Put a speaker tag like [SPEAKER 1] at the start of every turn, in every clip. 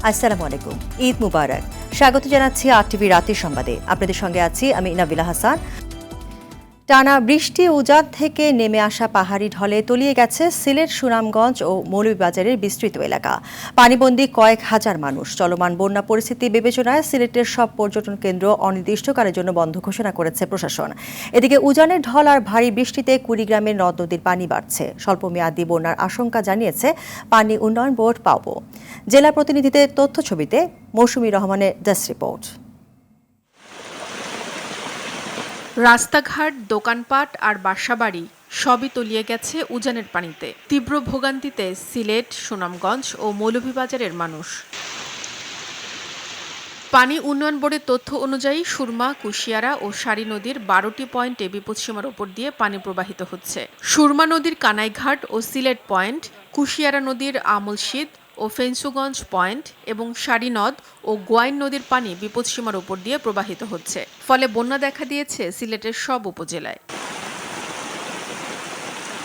[SPEAKER 1] আসসালামু আলাইকুম, ঈদ মুবারক। স্বাগত জানাচ্ছি আরটিভি রাতের সংবাদে। আপনাদের সঙ্গে আছি আমি নাবিলা হাসান। টানা বৃষ্টি উজান থেকে নেমে আসা পাহাড়ি ঢলে তলিয়ে গেছে সিলেট, সুনামগঞ্জ ও মৌলভীবাজারের বিস্তৃত এলাকা। পানিবন্দী কয়েক হাজার মানুষ। চলমান বন্যা পরিস্থিতি বিবেচনায় সিলেটের সব পর্যটন কেন্দ্র অনির্দিষ্টকালের জন্য বন্ধ ঘোষণা করেছে প্রশাসন। এদিকে উজানের ঢল আর ভারী বৃষ্টিতে কুড়িগ্রামের নদ নদীর পানি বাড়ছে। স্বল্পমেয়াদী বন্যার আশঙ্কা জানিয়েছে পানি উন্নয়ন বোর্ড পাওবো। জেলা প্রতিনিধিদের তথ্য ছবিতে মৌসুমী রহমানের ডেস্ক রিপোর্ট।
[SPEAKER 2] রাস্তাঘাট, দোকানপাট আর বাসাবাড়ি সবই তলিয়ে গেছে উজানের পানিতে। তীব্র ভোগান্তিতে সিলেট, সুনামগঞ্জ ও মৌলভীবাজারের মানুষ। পানি উন্নয়ন বোর্ডের তথ্য অনুযায়ী সুরমা, কুশিয়ারা ও সারি নদীর 12টি পয়েন্টে বিপদসীমার ওপর দিয়ে পানি প্রবাহিত হচ্ছে। সুরমা নদীর কানাইঘাট ও সিলেট পয়েন্ট, কুশিয়ারা নদীর আমলশীদ ও ফেঞ্চুগঞ্জ পয়েন্ট এবং সারি নদ ও গোয়াইন নদীর পানি বিপদসীমার ওপর দিয়ে প্রবাহিত হচ্ছে। ফলে বন্যা দেখা দিয়েছে সিলেটের সব উপজেলায়।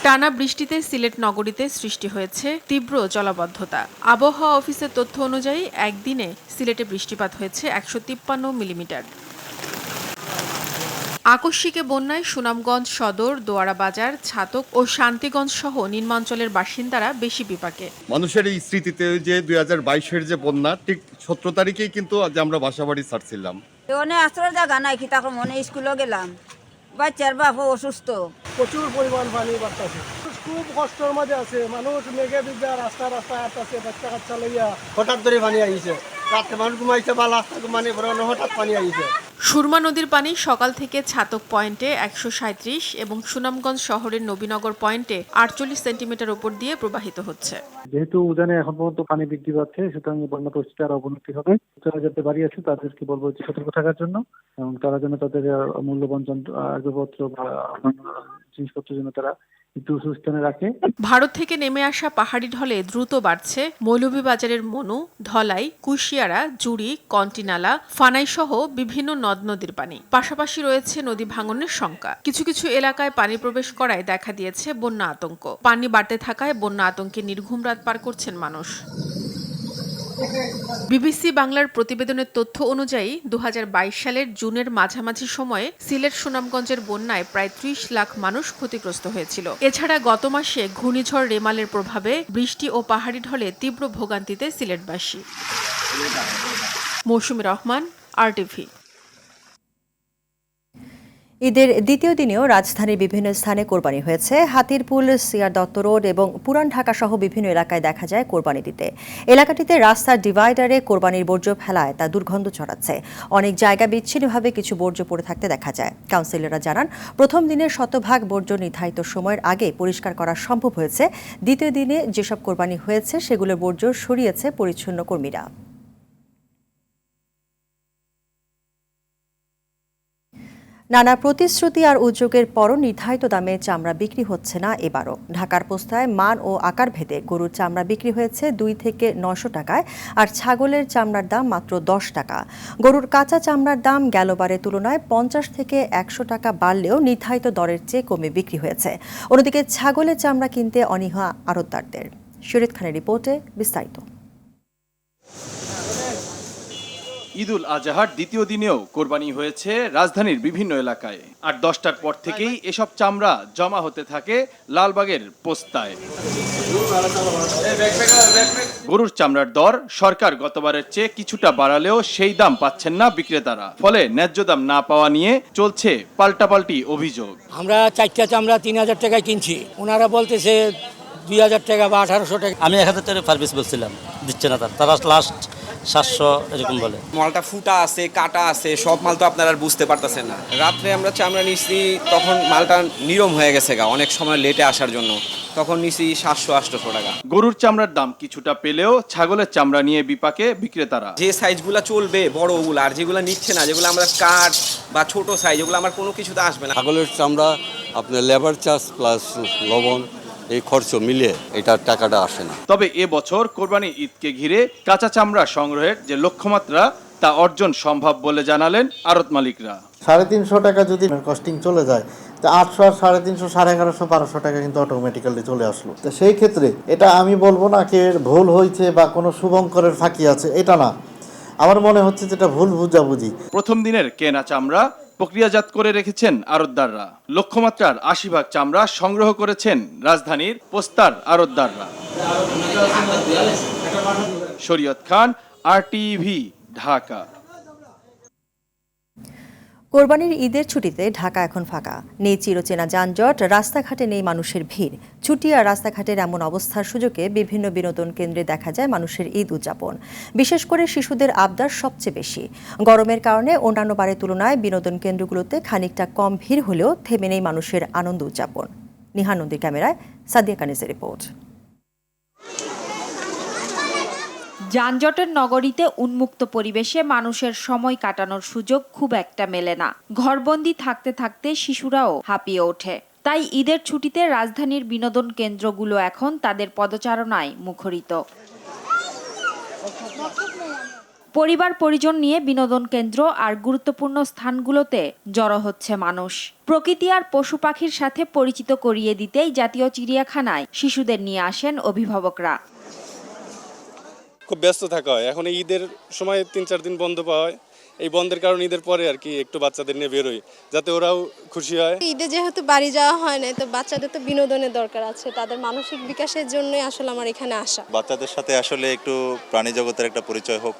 [SPEAKER 2] টানা বৃষ্টিতে সিলেট নগরীতে সৃষ্টি হয়েছে তীব্র জলাবদ্ধতা। আবহাওয়া অফিসের তথ্য অনুযায়ী একদিনে সিলেটে বৃষ্টিপাত হয়েছে 153 মিলিমিটার। আকস্মিক বন্যায় সুনামগঞ্জ সদর, দোয়ারা বাজার, ছাতক ও শান্তিগঞ্জ সহ নিম্নাঞ্চলের বাসিন্দারা বেশি বিপাকে।
[SPEAKER 3] মানুষের এই স্মৃতিতে যে 2022-এর যে বন্যা, ঠিক 17 তারিখেই কিন্তু আজ আমরা বাসাবাড়ি ছাড়ছিলাম।
[SPEAKER 4] অনেক আশ্রয় জায়গা নাই, কি তখন মনে স্কুলে গেলাম, বাচ্চার বাপও অসুস্থ,
[SPEAKER 5] প্রচুর পরিমাণ পানি বাড়তেছে। খুব কষ্টের মাঝে আছে মানুষ, মেঘে বিঘা রাস্তা আসতেছে, বাচ্চা কাচ্চা লইয়া হঠাৎ ধরে পানি আইছে। রাত্রে মানুষ ঘুমাইছে বা রাস্তা ঘুমানি হঠাৎ পানি আইছে।
[SPEAKER 2] সুরমা নদীর পানি সকাল থেকে ছাতক পয়েন্টে 137 এবং সুনামগঞ্জ শহরের নবীনগর পয়েন্টে 48 সেন্টিমিটার উপর দিয়ে প্রবাহিত হচ্ছে।
[SPEAKER 6] যেহেতু উজানে এখন পর্যন্ত পানি বৃদ্ধি পাচ্ছে, সুতরাং বন্যা পরিস্থিতি আরো অবনতি হবে। যারা যাতে বাড়ি আছে তাদেরকে বলবো সতর্ক থাকার জন্য, এবং তারা যেন তাদের মূল্যবান আসবাবপত্র বা জিনিসপত্র যেন তারা একটু সুস্থানে রাখে।
[SPEAKER 2] ভারত থেকে নেমে আসা পাহাড়ি ঢলে দ্রুত বাড়ছে মৌলভীবাজারের মনু, ধলাই, কুশিয়ারা, জুড়ি, কন্টিনালা, ফানাই সহ বিভিন্ন নদ নদীর পানি। পাশাপাশি রয়েছে নদী ভাঙনের শঙ্কা। কিছু কিছু এলাকায় পানি প্রবেশ করায় দেখা দিয়েছে বন্যা আতঙ্ক। পানি বাড়তে থাকায় বন্যা আতঙ্কে নির্ঘুম রাত পার করছেন মানুষ। বিবিসি বাংলার প্রতিবেদনের তথ্য অনুযায়ী 2022 সালের জুনের মাঝামাঝি সময়ে সিলেট, সুনামগঞ্জের বন্যায় প্রায় 30 লাখ মানুষ ক্ষতিগ্রস্ত হয়েছিল। এছাড়া গত মাসে ঘূর্ণিঝড় রেমালের প্রভাবে বৃষ্টি ও পাহাড়ি ঢলে তীব্র ভোগান্তিতে সিলেটবাসী। মৌসুমী রহমান, আরটিভি।
[SPEAKER 1] ঈদের দ্বিতীয় দিনেও রাজধানীর বিভিন্ন স্থানে কোরবানি হয়েছে। হাতিরপুল, সিআর দত্ত রোড এবং পুরান ঢাকা সহ বিভিন্ন এলাকায় দেখা যায় কোরবানি দিতে। এলাকাটিতে রাস্তার ডিভাইডারে কোরবানির বর্জ্য ফেলায় তা দুর্গন্ধ ছড়াচ্ছে। অনেক জায়গা বিচ্ছিন্নভাবে কিছু বর্জ্য পড়ে থাকতে দেখা যায়। কাউন্সিলররা জানান, প্রথম দিনের শতভাগ বর্জ্য নির্ধারিত সময়ের আগে পরিষ্কার করা সম্ভব হয়েছে। দ্বিতীয় দিনে যেসব কোরবানি হয়েছে সেগুলোর বর্জ্য সরিয়েছে পরিচ্ছন্ন কর্মীরা। নানা প্রতিশ্রুতি আর উদ্যোগের পরও নির্ধারিত দামে চামড়া বিক্রি হচ্ছে না এবারও। ঢাকার পোস্তায় মান ও আকার ভেদে গরুর চামড়া বিক্রি হয়েছে 2 থেকে 900 টাকায়, আর ছাগলের চামড়ার দাম মাত্র 10 টাকা। গরুর কাঁচা চামড়ার দাম গেলবারের তুলনায় 50 থেকে 100 টাকা বাড়লেও নির্ধারিত দরের চেয়ে কমে বিক্রি হয়েছে। অন্যদিকে ছাগলের চামড়া কিনতে অনীহা আড়তদারদের। শরীদ খানের রিপোর্টে বিস্তারিত।
[SPEAKER 7] ঈদুল আজহার দ্বিতীয় দিনেও কোরবানি হয়েছে রাজধানীর বিভিন্ন এলাকায়। আর 10টার পর থেকেই এসব চামড়া জমা হতে থাকে লালবাগের পোস্তায়। গরুর চামড়ার দর সরকার গতবারের চেয়ে কিছুটা বাড়ালেও সেই দাম পাচ্ছেন না বিক্রেতারা। ফলে ন্যায্য দাম না পাওয়া নিয়ে চলছে পাল্টাপাল্টি অভিযোগ।
[SPEAKER 8] আমরা 4টা চামড়া 3000 টাকায় কিনছি, ওনারা বলতেছে 2000 টাকা বা 1800 টাকা।
[SPEAKER 9] আমি 1000 টাকা পার পিস বলছিলাম, দিচ্ছে না। তারা লাস্ট 700 এরকম বলে।
[SPEAKER 10] মালটা ফুটা আছে, কাটা আছে, সব মাল তো আপনারা বুঝতে পারতেছেন না। রাত্রে আমরা চামড়া নিচ্ছি, তখন মালটা নিরম হয়ে গেছে অনেক সময় লেটে আসার জন্য, তখন নিচ্ছি 700-800 টাকা।
[SPEAKER 7] গরুর চামড়ার দাম কিছুটা পেলেও ছাগলের চামড়া নিয়ে বিপাকে বিক্রেতারা।
[SPEAKER 10] যে সাইজগুলো চলবে বড় ওগুলো, আর যেগুলো নিচ্ছে না, যেগুলো আমরা কাট বা ছোট সাইজ, ওগুলো আমার কোনো কিছুতে আসবে না।
[SPEAKER 11] ছাগলের চামড়া আপনার লেবার চার্জ প্লাস লবণ, এই খরচ মিলিয়ে এটার টাকাটা আসে না।
[SPEAKER 7] তবে এবছর কোরবানি ঈদকে ঘিরে কাঁচা চামড়া সংগ্রহের যে লক্ষ্যমাত্রা তা অর্জন সম্ভব বলে জানালেন আড়ত মালিকরা।
[SPEAKER 12] 350 টাকা যদি কস্টিং চলে যায়, তো 800 আর 350 1150 1200 টাকা কিন্তু অটোমেটিক্যালি চলে আসলো। তো সেই ক্ষেত্রে এটা আমি বলবো না কি ভুল হয়েছে বা কোনো শুভঙ্করের ফাঁকি আছে, এটা না, আমার মনে হচ্ছে যেটা ভুল বুঝাবুঝি।
[SPEAKER 7] প্রথম দিনের কেনা চামড়া প্রক্রিয়াজাত করে রেখেছেন আড়তদাররা। লক্ষ্যমাত্রার 80 ভাগ চামড়া সংগ্রহ করেছেন রাজধানীর পোস্তার আড়তদাররা। শরীয়ত খান, RTV, ঢাকা।
[SPEAKER 1] কোরবানির ঈদের ছুটিতে ঢাকা এখন ফাঁকা, নেই চিরচেনা যানজট, রাস্তাঘাটে নেই মানুষের ভিড়। ছুটি আর রাস্তাঘাটের এমন অবস্থার সুযোগে বিভিন্ন বিনোদন কেন্দ্রে দেখা যায় মানুষের ঈদ উদযাপন। বিশেষ করে শিশুদের আবদার সবচেয়ে বেশি। গরমের কারণে অন্যান্য বারের তুলনায় বিনোদন কেন্দ্রগুলোতে খানিকটা কম ভিড় হলেও থেমে নেই মানুষের আনন্দ উদযাপন। নিহান নন্দীর ক্যামেরায় সাদিয়া কানিজের রিপোর্ট।
[SPEAKER 13] যানজটের নগরীতে উন্মুক্ত পরিবেশে মানুষের সময় কাটানোর সুযোগ খুব একটা মেলে না। ঘরবন্দি থাকতে থাকতে শিশুরাও হাঁপিয়ে ওঠে। তাই ঈদের ছুটিতে রাজধানীর বিনোদন কেন্দ্রগুলো এখন তাদের পদচারণায় মুখরিত। পরিবার পরিজন নিয়ে বিনোদন কেন্দ্র আর গুরুত্বপূর্ণ স্থানগুলোতে জড়ো হচ্ছে মানুষ। প্রকৃতি আর পশু পাখির সাথে পরিচিত করিয়ে দিতেই জাতীয় চিড়িয়াখানায় শিশুদের নিয়ে আসেন অভিভাবকরা।
[SPEAKER 14] খুব ব্যস্ত থাকা হয়, এখন ঈদের সময় 3-4 দিন বন্ধ পাওয়া হয়। এই বন্ধের কারণে ঈদের পরে আর কি একটু বাচ্চাদের নিয়ে বেরোই, যাতে ওরাও খুশি হয়।
[SPEAKER 15] ঈদে যেহেতু বাড়ি যাওয়া হয় না, তো বাচ্চাদের তো বিনোদনের দরকার আছে, তাদের মানসিক বিকাশের জন্যই আসলে আমার এখানে আসা।
[SPEAKER 16] বাচ্চাদের সাথে আসলে একটু প্রাণী জগতের একটা পরিচয় হোক,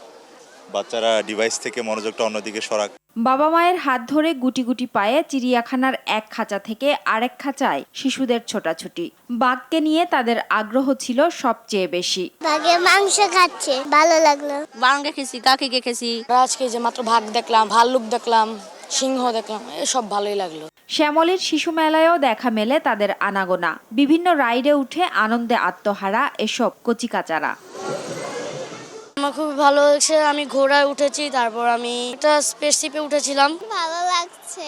[SPEAKER 16] বাচ্চারা ডিভাইস থেকে মনোযোগটা অন্যদিকে সরাক।
[SPEAKER 13] বাবা মায়ের হাত ধরে গুটি গুটি পায়ে চিড়িয়াখানার এক খাঁচা থেকে আরেক খাঁচায় শিশুদের ছোটাছুটি। বাঘকে নিয়ে তাদের আগ্রহ ছিল সবচেয়ে বেশি।
[SPEAKER 17] বাঘে মাংস খাচ্ছে, ভালো লাগলো।
[SPEAKER 18] বাঘ দেখেছি, কাকে দেখেছি,
[SPEAKER 19] আজকে যে মাত্র বাঘ দেখলাম, ভাল্লুক দেখলাম, সিংহ দেখলাম, এসব ভালোই লাগলো।
[SPEAKER 13] শ্যামলীর শিশু মেলায়ও দেখা মেলে তাদের আনাগোনা। বিভিন্ন রাইডে উঠে আনন্দে আত্মহারা এসব কচিকাচারা।
[SPEAKER 19] আমার খুব ভালো লাগছে, আমি ঘোড়ায় উঠেছি, তারপর আমি একটা স্পেসশিপে উঠেছিলাম।
[SPEAKER 17] ভালো লাগছে,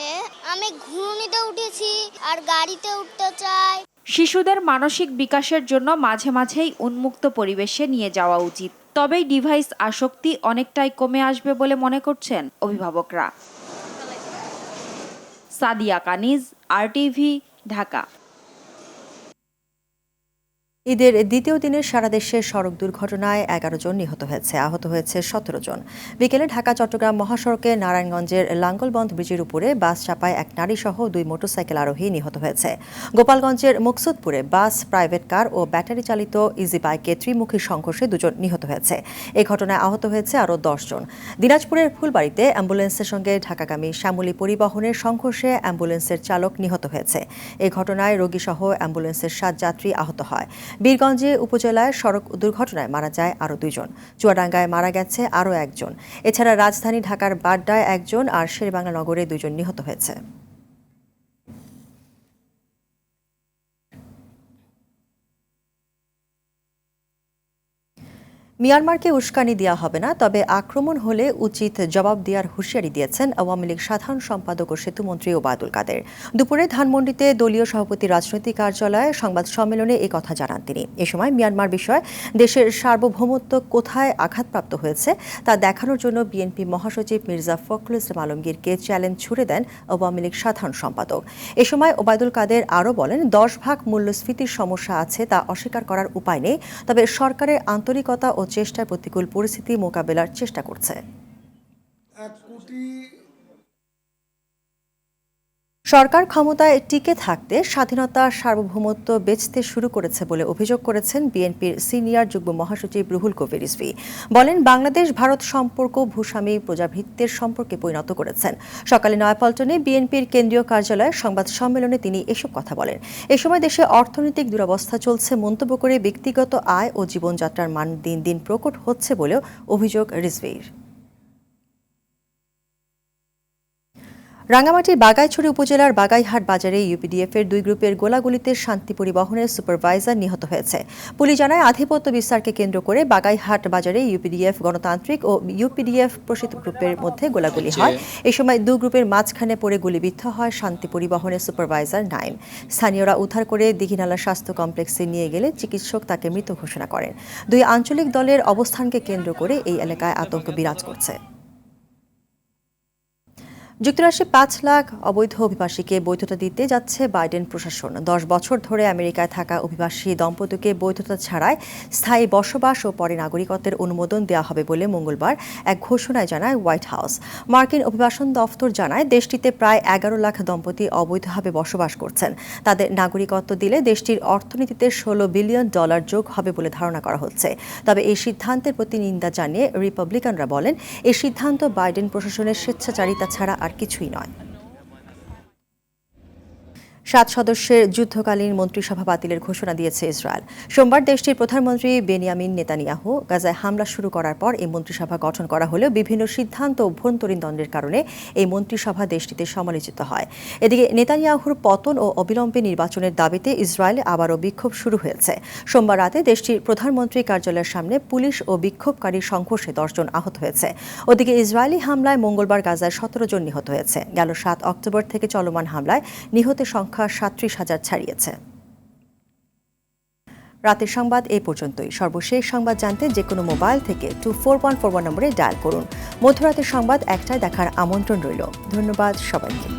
[SPEAKER 17] আমি ঘুরনিতে উঠেছি আর গাড়িতে উঠতে চাই।
[SPEAKER 13] শিশুদের মানসিক বিকাশের জন্য মাঝে মাঝেই উন্মুক্ত পরিবেশে নিয়ে যাওয়া উচিত, তবেই ডিভাইস আসক্তি অনেকটাই কমে আসবে বলে মনে করছেন অভিভাবকরা। সাদিয়া কানিজ, RTV, ঢাকা।
[SPEAKER 1] ঈদের দ্বিতীয় দিনের সারা দেশে সড়ক দুর্ঘটনায় 11 জন নিহত হয়েছে, আহত হয়েছে 17 জন। বিকেলে ঢাকা চট্টগ্রাম মহাসড়কে নারায়ণগঞ্জের লাঙ্গলবন্ধ ব্রিজের উপরে বাস চাপায় এক নারীসহ 2 মোটরসাইকেল আরোহী নিহত হয়েছে। গোপালগঞ্জের মুকসুদপুরে বাস, প্রাইভেট কার ও ব্যাটারি চালিত ইজি বাইকে ত্রিমুখী সংঘর্ষে 2 জন নিহত হয়েছে। এই ঘটনায় আহত হয়েছে আরও 10 জন। দিনাজপুরের ফুলবাড়িতে অ্যাম্বুলেন্সের সঙ্গে ঢাকাগামী শ্যামলী পরিবহনের সংঘর্ষে অ্যাম্বুলেন্সের চালক নিহত হয়েছে। এই ঘটনায় রোগীসহ অ্যাম্বুলেন্সের 7 যাত্রী আহত হয়। বীরগঞ্জে উপজেলায় সড়ক দুর্ঘটনায় মারা যায় আরও 2 জন। চুয়াডাঙ্গায় মারা গেছে আরও 1 জন। এছাড়া রাজধানী ঢাকার বাড্ডায় 1 জন আর শেরেবাংলা নগরে 2 জন নিহত হয়েছে। মিয়ানমারকে উস্কানি দেওয়া হবে না, তবে আক্রমণ হলে উচিত জবাব দেওয়ার হুঁশিয়ারি দিয়েছেন আওয়ামী লীগ সাধারণ সম্পাদক ও সেতুমন্ত্রী ওবায়দুল কাদের। দুপুরে ধানমন্ডিতে দলীয় সভাপতি রাজনৈতিক কার্যালয়ে সংবাদ সম্মেলনে এই কথা জানান তিনি। এ সময় মিয়ানমার বিষয়ে দেশের সার্বভৌমত্ব কোথায় আঘাতপ্রাপ্ত হয়েছে তা দেখানোর জন্য বিএনপি মহাসচিব মির্জা ফখরুল ইসলাম আলমগীরকে চ্যালেঞ্জ ছুড়ে দেন আওয়ামী লীগ সাধারণ সম্পাদক। এ সময় ওবায়দুল কাদের আরও বলেন, 10 ভাগ মূল্যস্ফীতির সমস্যা আছে, তা অস্বীকার করার উপায় নেই, তবে সরকারের আন্তরিকতা ও চেষ্টায় প্রতিকূল পরিস্থিতি মোকাবেলার চেষ্টা করছে। সরকার ক্ষমতায় টিকে থাকতে স্বাধীনতা, সার্বভৌমত্ব বেচতে শুরু করেছে বলে অভিযোগ করেছেন বিএনপির সিনিয়র যুগ্ম মহাসচিব রুহুল কবির রিজভী। বলেন, বাংলাদেশ ভারত সম্পর্ক ভূস্বামী প্রজাভৃত্যের সম্পর্কে পরিণত করেছেন। সকালে নয়াপল্টনে বিএনপির কেন্দ্রীয় কার্যালয়ে সংবাদ সম্মেলনে তিনি এসব কথা বলেন। এ সময় দেশে অর্থনৈতিক দুরবস্থা চলছে মন্তব্য করে ব্যক্তিগত আয় ও জীবনযাত্রার মান দিন দিন প্রকট হচ্ছে বলেও অভিযোগ রিজভীর। রাঙ্গামাটির বাগাইছড়ি উপজেলার বাগাইহাট বাজারে ইউপিডিএফের 2 গ্রুপের গোলাগুলিতে শান্তি পরিবহনের সুপারভাইজার নিহত হয়েছে। পুলিশ জানায়, আধিপত্য বিস্তারকে কেন্দ্র করে বাগাইহাট বাজারে ইউপিডিএফ গণতান্ত্রিক ও ইউপিডিএফ প্রসিদ্ধ গ্রুপের মধ্যে গোলাগুলি হয়। এই সময় 2 গ্রুপের মাঝখানে পড়ে গুলিবিদ্ধ হয় শান্তি পরিবহনের সুপারভাইজার নাইম। স্থানীয়রা উদ্ধার করে দিঘিনালা স্বাস্থ্য কমপ্লেক্সে নিয়ে গেলে চিকিৎসক তাকে মৃত ঘোষণা করেন। 2 আঞ্চলিক দলের অবস্থানকে কেন্দ্র করে এই এলাকায় আতঙ্ক বিরাজ করছে। যুক্তরাষ্ট্রে 5 লাখ অবৈধ অভিবাসীকে বৈধতা দিতে যাচ্ছে বাইডেন প্রশাসন। 10 বছর ধরে আমেরিকায় থাকা অভিবাসী দম্পতিকে বৈধতা ছাড়াই স্থায়ী বসবাস ও পরে নাগরিকত্বের অনুমোদন দেওয়া হবে বলে মঙ্গলবার এক ঘোষণায় জানায় হোয়াইট হাউস। মার্কিন অভিবাসন দফতর জানায় দেশটিতে প্রায় 11 লাখ দম্পতি অবৈধভাবে বসবাস করছেন। তাদের নাগরিকত্ব দিলে দেশটির অর্থনীতিতে $16 বিলিয়ন যোগ হবে বলে ধারণা করা হচ্ছে। তবে এই সিদ্ধান্তের প্রতি নিন্দা জানিয়ে রিপাবলিকানরা বলেন, এই সিদ্ধান্ত বাইডেন প্রশাসনের স্বেচ্ছাচারিতা ছাড়া আর কিছুই নয়। 7 সদস্যের যুদ্ধকালীন মন্ত্রিসভা বাতিলের ঘোষণা দিয়েছে ইসরায়েল। সোমবার দেশটির প্রধানমন্ত্রী বেনিয়ামিন নেতানিয়াহু গাজায় হামলা শুরু করার পর এই মন্ত্রিসভা গঠন করা হলেও বিভিন্ন সিদ্ধান্ত ও অভ্যন্তরীণ দ্বন্দ্বের কারণে এই মন্ত্রিসভা দেশটিতে সমালোচিত হয়। এদিকে নেতানিয়াহুর পতন ও অবিলম্বে নির্বাচনের দাবিতে ইসরায়েলে আবারও বিক্ষোভ শুরু হয়েছে। সোমবার রাতে দেশটির প্রধানমন্ত্রী কার্যালয়ের সামনে পুলিশ ও বিক্ষোভকারীর সংঘর্ষে 10 জন আহত হয়েছে। ওদিকে ইসরায়েলি হামলায় মঙ্গলবার গাজায় 17 জন নিহত হয়েছে। গেল 7 অক্টোবর থেকে চলমান হামলায় নিহতের সংখ্যা 37,000 ছাড়িয়েছে। রাতের সংবাদ এই পর্যন্তই। সর্বশেষ সংবাদ জানতে যে কোনো মোবাইল থেকে 244141 নম্বরে ডায়াল করুন। মধ্যরাতের সংবাদ 1টায় দেখার আমন্ত্রণ রইল। ধন্যবাদ সবাইকে।